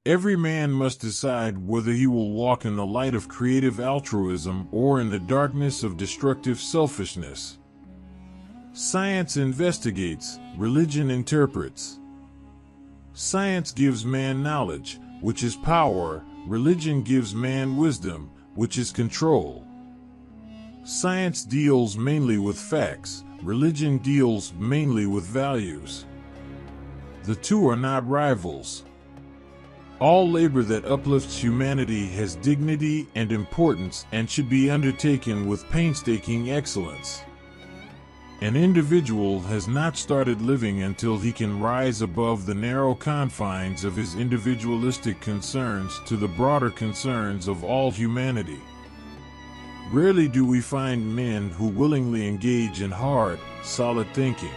Every man must decide whether he will walk in the light of creative altruism or in the darkness of destructive selfishness. Science investigates, religion interprets. Science gives man knowledge, which is power. Religion gives man wisdom, which is control. Science deals mainly with facts. Religion deals mainly with values. The two are not rivals. All labor that uplifts humanity has dignity and importance and should be undertaken with painstaking excellence. An individual has not started living until he can rise above the narrow confines of his individualistic concerns to the broader concerns of all humanity. Rarely do we find men who willingly engage in hard, solid thinking.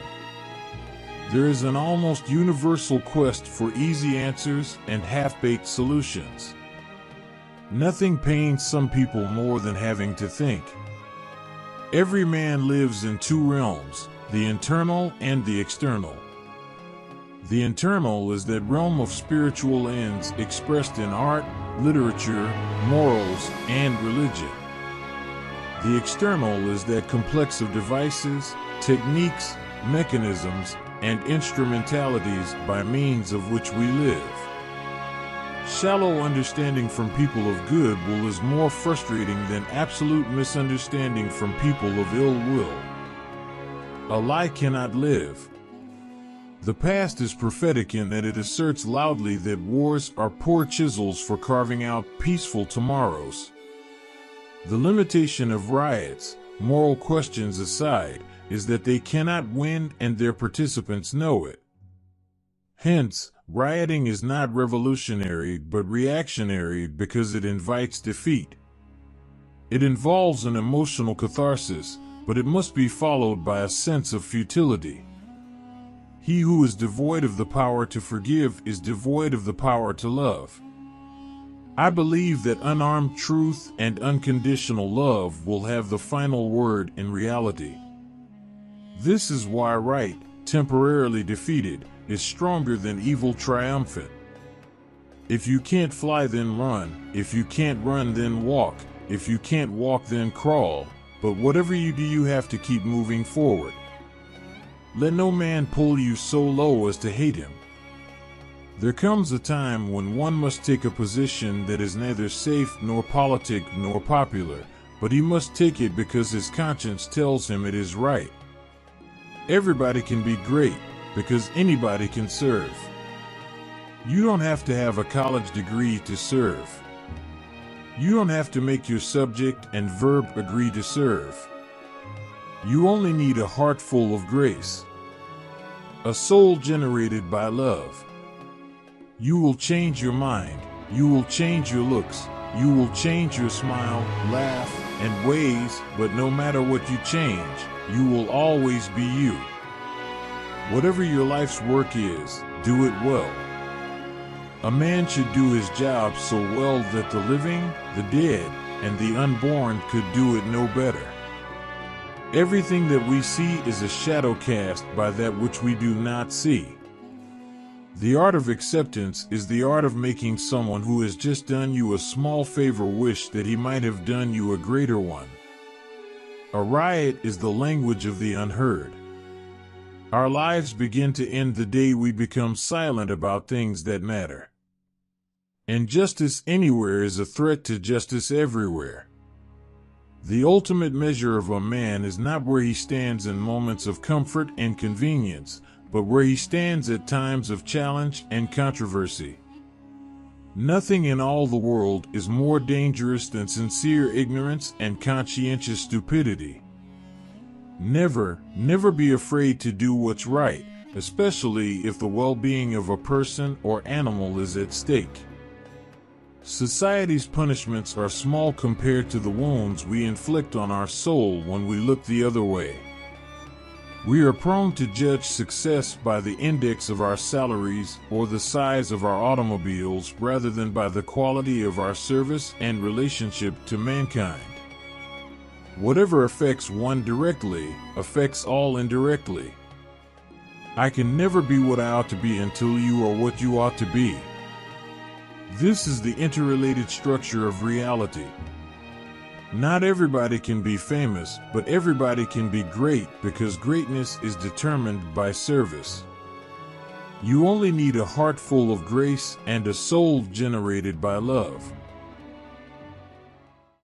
There is an almost universal quest for easy answers and half-baked solutions. Nothing pains some people more than having to think. Every man lives in two realms, the internal and the external. The internal is that realm of spiritual ends expressed in art, literature, morals, and religion. The external is that complex of devices, techniques, mechanisms, and instrumentalities by means of which we live. Shallow understanding from people of good will is more frustrating than absolute misunderstanding from people of ill will. A lie cannot live. The past is prophetic in that it asserts loudly that wars are poor chisels for carving out peaceful tomorrows. The limitation of riots, moral questions aside, is that they cannot win and their participants know it. Hence, rioting is not revolutionary but reactionary because it invites defeat. It involves an emotional catharsis, but it must be followed by a sense of futility. He who is devoid of the power to forgive is devoid of the power to love. I believe that unarmed truth and unconditional love will have the final word in reality. This is why right, temporarily defeated, is stronger than evil triumphant. If you can't fly, then run. If you can't run, then walk. If you can't walk, then crawl. But whatever you do, you have to keep moving forward. Let no man pull you so low as to hate him. There comes a time when one must take a position that is neither safe nor politic nor popular, but he must take it because his conscience tells him it is right. Everybody can be great, because anybody can serve. You don't have to have a college degree to serve. You don't have to make your subject and verb agree to serve. You only need a heart full of grace. A soul generated by love. You will change your mind. You will change your looks. You will change your smile, laugh, and ways, but no matter what you change, you will always be you. Whatever your life's work is, do it well. A man should do his job so well that the living, the dead, and the unborn could do it no better. Everything that we see is a shadow cast by that which we do not see. The art of acceptance is the art of making someone who has just done you a small favor wish that he might have done you a greater one. A riot is the language of the unheard. Our lives begin to end the day we become silent about things that matter. Injustice anywhere is a threat to justice everywhere. The ultimate measure of a man is not where he stands in moments of comfort and convenience, but where he stands at times of challenge and controversy. Nothing in all the world is more dangerous than sincere ignorance and conscientious stupidity. Never, never be afraid to do what's right, especially if the well-being of a person or animal is at stake. Society's punishments are small compared to the wounds we inflict on our soul when we look the other way. We are prone to judge success by the index of our salaries or the size of our automobiles rather than by the quality of our service and relationship to mankind. Whatever affects one directly affects all indirectly. I can never be what I ought to be until you are what you ought to be. This is the interrelated structure of reality. Not everybody can be famous, but everybody can be great because greatness is determined by service. You only need a heart full of grace and a soul generated by love.